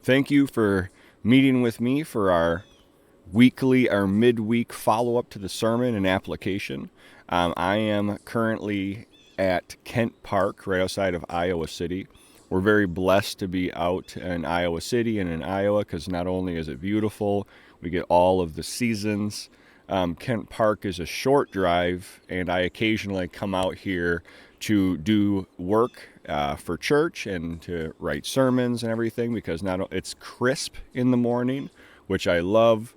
Thank you for meeting with me for our midweek follow-up to the sermon and application. I am currently at Kent Park, right outside of Iowa City. We're very blessed to be out in Iowa City and in Iowa because not only is it beautiful, we get all of the seasons. Kent Park is a short drive, and I occasionally come out here to do work for church and to write sermons and everything because it's crisp in the morning, which I love.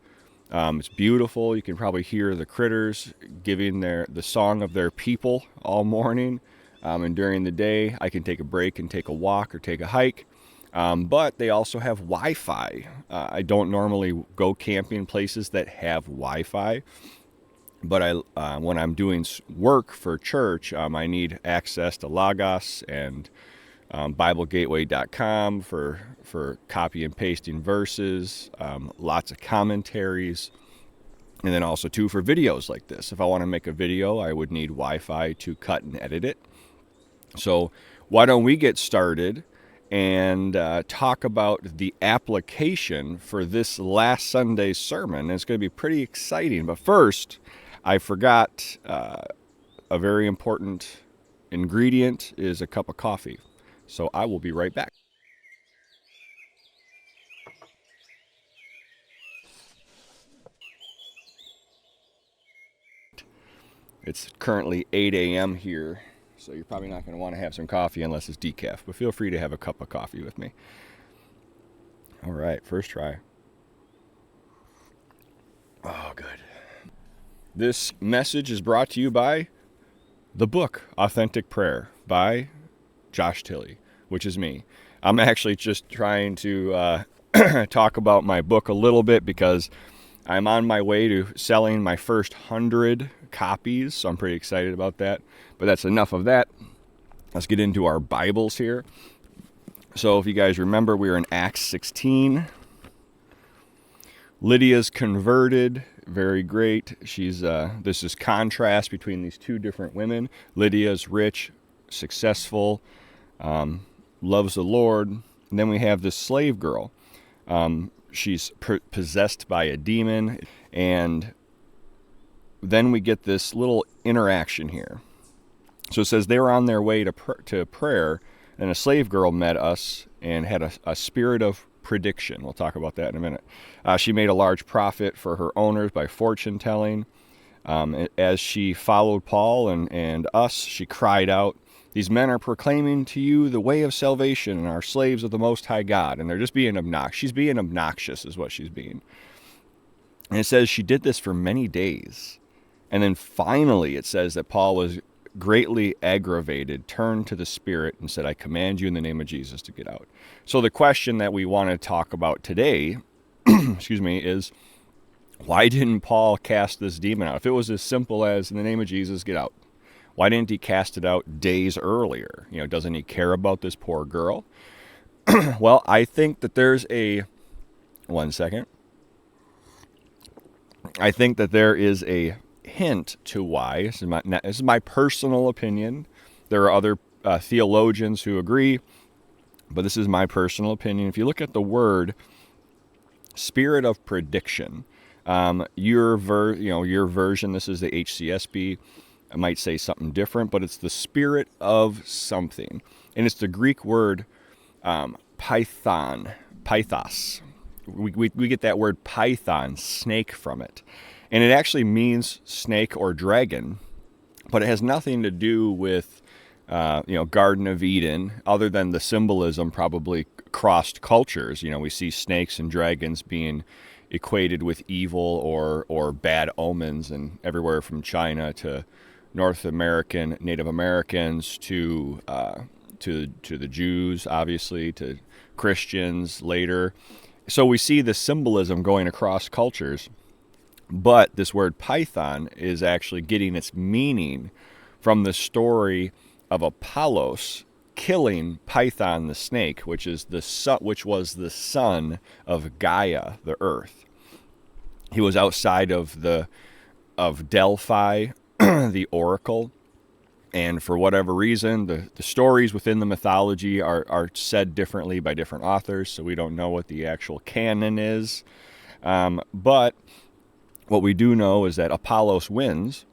It's beautiful. You can probably hear the critters giving the song of their people all morning. And during the day, I can take a break and take a walk or take a hike. But they also have Wi-Fi. I don't normally go camping places that have Wi-Fi. But when I'm doing work for church, I need access to Logos and BibleGateway.com for copy and pasting verses, lots of commentaries, and then also too for videos like this. If I want to make a video, I would need Wi-Fi to cut and edit it. So why don't we get started and talk about the application for this last Sunday's sermon. It's going to be pretty exciting. But first, I forgot a very important ingredient is a cup of coffee. So I will be right back. It's currently 8 a.m. here, so you're probably not going to want to have some coffee unless it's decaf, but feel free to have a cup of coffee with me. All right, first try. Oh, good. This message is brought to you by the book Authentic Prayer by Josh Tilley, which is me. I'm actually just trying to talk about my book a little bit because I'm on my way to selling my first 100 copies, so I'm pretty excited about that. But that's enough of that. Let's get into our Bibles here. So if you guys remember, we were in Acts 16. Lydia's converted. Very great. This is contrast between these two different women. Lydia's rich, successful, loves the Lord. And then we have this slave girl. She's possessed by a demon. And then we get this little interaction here. So it says they were on their way to prayer, and a slave girl met us and had a spirit of prediction. We'll talk about that in a minute. She made a large profit for her owners by fortune telling. As she followed Paul and us, she cried out, "These men are proclaiming to you the way of salvation and are slaves of the Most High God." And they're just being obnoxious. She's being obnoxious is what she's being. And it says she did this for many days. And then finally it says that Paul was greatly aggravated, turned to the Spirit and said, "I command you in the name of Jesus to get out." So the question that we want to talk about today, is why didn't Paul cast this demon out? If it was as simple as, in the name of Jesus, get out, why didn't he cast it out days earlier? Doesn't he care about this poor girl? Well, I think that there's one second. I think that there is a hint to why. This is my personal opinion. There are other theologians who agree, but this is my personal opinion. If you look at the word spirit of prediction, your version, this is the HCSB, I might say something different, but it's the spirit of something. And it's the Greek word pythos. We get that word python, snake, from it. And it actually means snake or dragon, but it has nothing to do with, Garden of Eden, other than the symbolism probably crossed cultures. We see snakes and dragons being equated with evil or bad omens, and everywhere from China to North American, Native Americans to the Jews, obviously, to Christians later. So we see the symbolism going across cultures. But this word python is actually getting its meaning from the story of Apollos killing Python the snake, which was the son of Gaia, the earth. He was outside of Delphi, the oracle, And for whatever reason, the stories within the mythology are said differently by different authors, so we don't know what the actual canon is. But what we do know is that Apollos wins,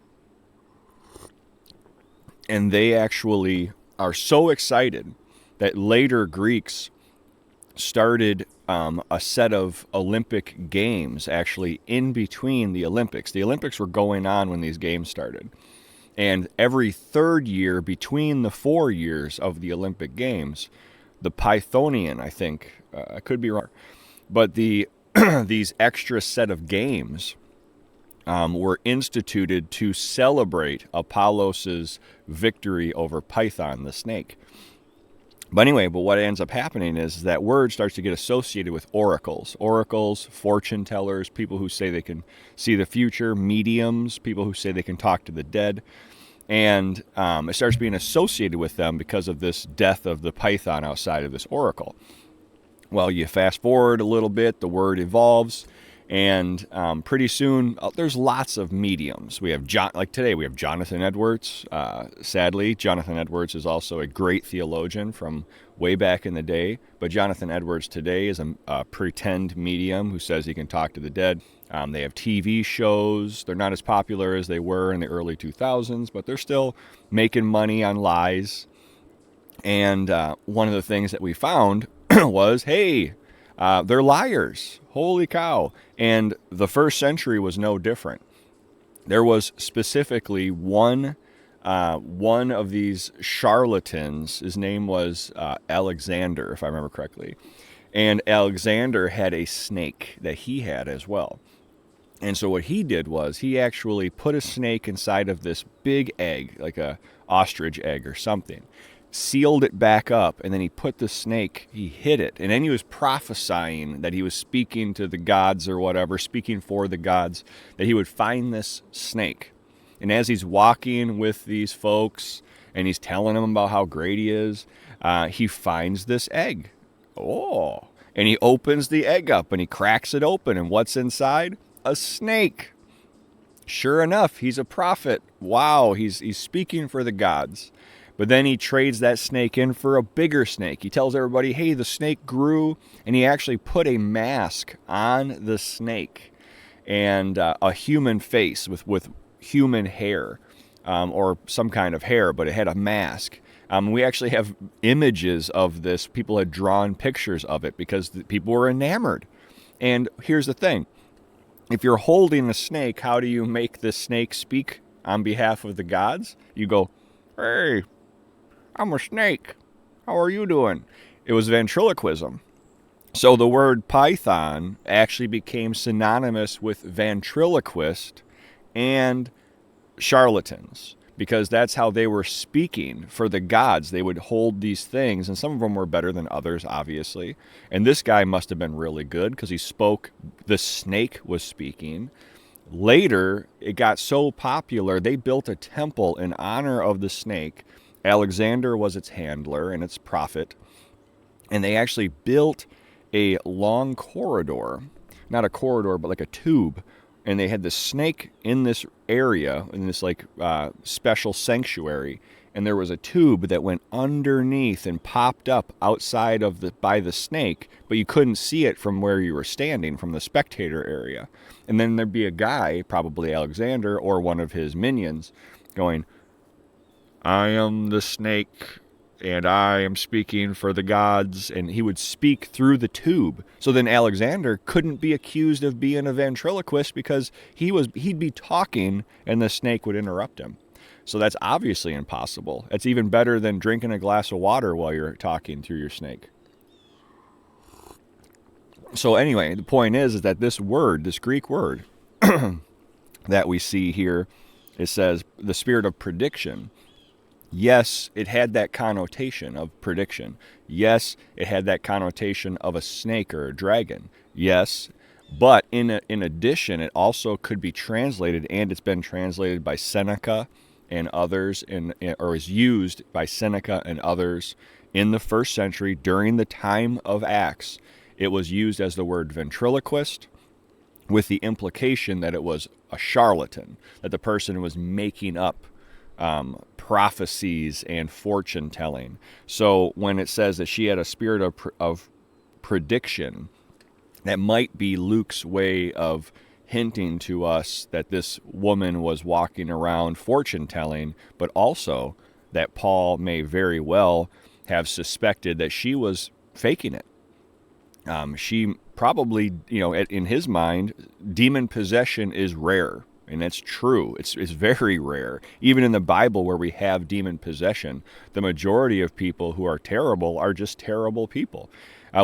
and they actually are so excited that later Greeks started a set of Olympic games actually in between the Olympics. The Olympics were going on when these games started. And every third year between the 4 years of the Olympic Games, the Pythonian, I think, I could be wrong, but these extra set of games were instituted to celebrate Apollos' victory over Python, the snake. But what ends up happening is that word starts to get associated with oracles. Oracles, fortune tellers, people who say they can see the future, mediums, people who say they can talk to the dead. And it starts being associated with them because of this death of the python outside of this oracle. Well, you fast forward a little bit, the word evolves, and pretty soon there's lots of mediums. We have today we have Jonathan Edwards. Sadly, Jonathan Edwards is also a great theologian from way back in the day. But Jonathan Edwards today is a pretend medium who says he can talk to the dead. They have TV shows. They're not as popular as they were in the early 2000s, but they're still making money on lies. And one of the things that we found was, hey, they're liars. Holy cow. And the first century was no different. There was specifically one of these charlatans. His name was Alexander, if I remember correctly. And Alexander had a snake that he had as well. And so what he did was he actually put a snake inside of this big egg, like a ostrich egg or something, sealed it back up, and then he put the snake, he hid it, and then he was prophesying that he was speaking to the gods or whatever, speaking for the gods, that he would find this snake. And as he's walking with these folks and he's telling them about how great he is, he finds this egg. Oh, and he opens the egg up and he cracks it open, and what's inside? A snake. Sure enough, he's a prophet. Wow, he's speaking for the gods. But then he trades that snake in for a bigger snake. He tells everybody, hey, the snake grew, and he actually put a mask on the snake and a human face with human hair or some kind of hair, but it had a mask. We actually have images of this. People had drawn pictures of it because people were enamored. And here's the thing. If you're holding a snake, how do you make the snake speak on behalf of the gods? You go, hey, I'm a snake. How are you doing? It was ventriloquism. So the word python actually became synonymous with ventriloquist and charlatans, because that's how they were speaking for the gods. They would hold these things, and some of them were better than others, obviously. And this guy must have been really good because he spoke, the snake was speaking. Later, it got so popular, they built a temple in honor of the snake. Alexander was its handler and its prophet. And they actually built a long corridor, not a corridor, but like a tube. And they had the snake in this area, in this special sanctuary. And there was a tube that went underneath and popped up outside of by the snake, but you couldn't see it from where you were standing, from the spectator area. And then there'd be a guy, probably Alexander or one of his minions, going, I am the snake, and I am speaking for the gods. And he would speak through the tube. So then Alexander couldn't be accused of being a ventriloquist because he'd be talking and the snake would interrupt him. So that's obviously impossible. It's even better than drinking a glass of water while you're talking through your snake. So anyway, the point is that this word, this Greek word that we see here, it says the spirit of prediction. Yes, it had that connotation of prediction. Yes, it had that connotation of a snake or a dragon. Yes, but in addition, it also could be translated, and it's been translated by Seneca and others, or is used by Seneca and others in the first century during the time of Acts. It was used as the word ventriloquist, with the implication that it was a charlatan, that the person was making up prophecies and fortune telling. So when it says that she had a spirit of prediction, that might be Luke's way of hinting to us that this woman was walking around fortune telling, but also that Paul may very well have suspected that she was faking it. She probably, in his mind, demon possession is rare. And that's true. It's very rare. Even in the Bible where we have demon possession, the majority of people who are terrible are just terrible people.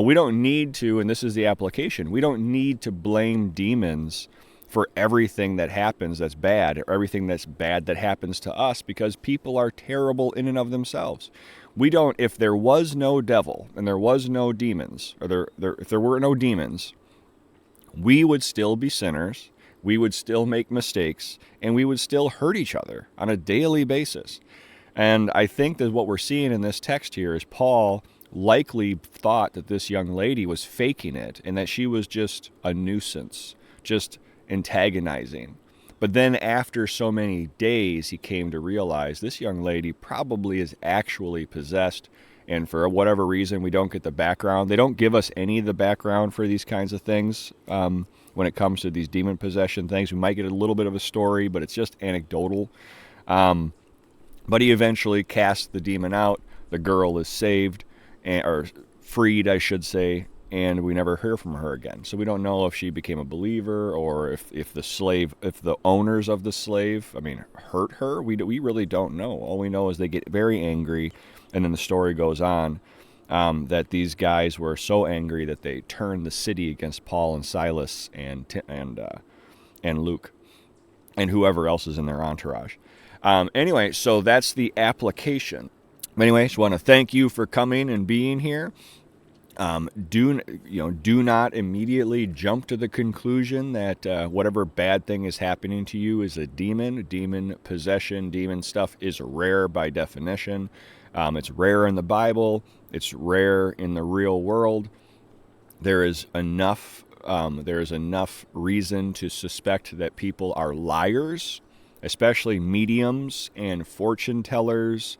We don't need to, and this is the application, we don't need to blame demons for everything that happens that's bad, or everything that's bad that happens to us, because people are terrible in and of themselves. We don't, if there was no devil and there was no demons, or if there were no demons, we would still be sinners, we would still make mistakes, and we would still hurt each other on a daily basis. And I think that what we're seeing in this text here is Paul likely thought that this young lady was faking it and that she was just a nuisance, just antagonizing. But then after so many days, he came to realize this young lady probably is actually possessed. And for whatever reason, we don't get the background. They don't give us any of the background for these kinds of things when it comes to these demon possession things. We might get a little bit of a story, but it's just anecdotal. But he eventually casts the demon out. The girl is saved, or freed, I should say, and we never hear from her again. So we don't know if she became a believer, or if the owners of the slave, hurt her. We really don't know. All we know is they get very angry, and then the story goes on that these guys were so angry that they turned the city against Paul and Silas and Luke and whoever else is in their entourage. Anyway, so that's the application. Anyway, just want to thank you for coming and being here. Do not immediately jump to the conclusion that whatever bad thing is happening to you is a demon. Demon possession, demon stuff is rare by definition. It's rare in the Bible. It's rare in the real world. There is enough reason to suspect that people are liars, especially mediums and fortune tellers.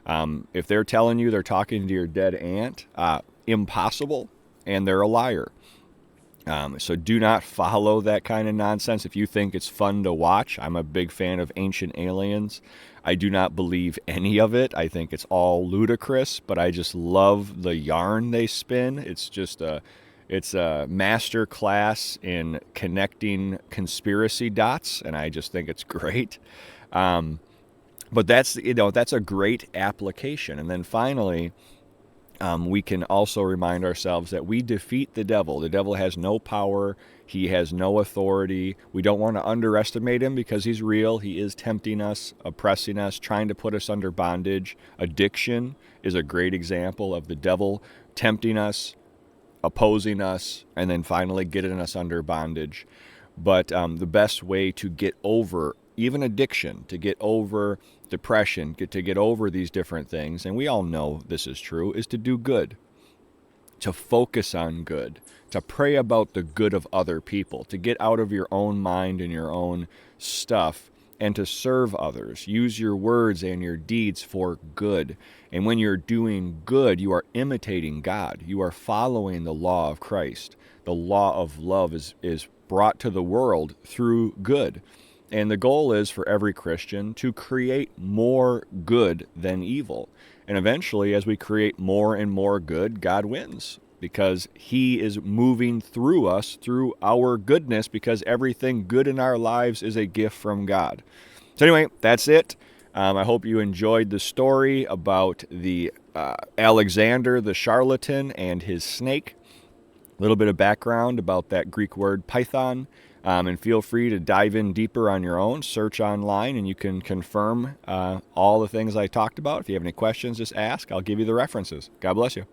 If they're telling you they're talking to your dead aunt, impossible, and they're a liar. So do not follow that kind of nonsense. If you think it's fun to watch, I'm a big fan of Ancient Aliens. I do not believe any of it. I think it's all ludicrous, but I just love the yarn they spin. It's a master class in connecting conspiracy dots, and I just think it's great. But that's a great application. And then finally, we can also remind ourselves that we defeat the devil. The devil has no power. He has no authority. We don't want to underestimate him because he's real. He is tempting us, oppressing us, trying to put us under bondage. Addiction is a great example of the devil tempting us, opposing us, and then finally getting us under bondage. But the best way to get over even addiction, to get over depression, to get over these different things, and we all know this is true, is to do good, to focus on good, to pray about the good of other people, to get out of your own mind and your own stuff, and to serve others. Use your words and your deeds for good. And when you're doing good, you are imitating God. You are following the law of Christ. The law of love is brought to the world through good. And the goal is for every Christian to create more good than evil. And eventually, as we create more and more good, God wins because he is moving through us, through our goodness, because everything good in our lives is a gift from God. So anyway, that's it. I hope you enjoyed the story about the Alexander the charlatan and his snake. A little bit of background about that Greek word python. And feel free to dive in deeper on your own, search online, and you can confirm all the things I talked about. If you have any questions, just ask. I'll give you the references. God bless you.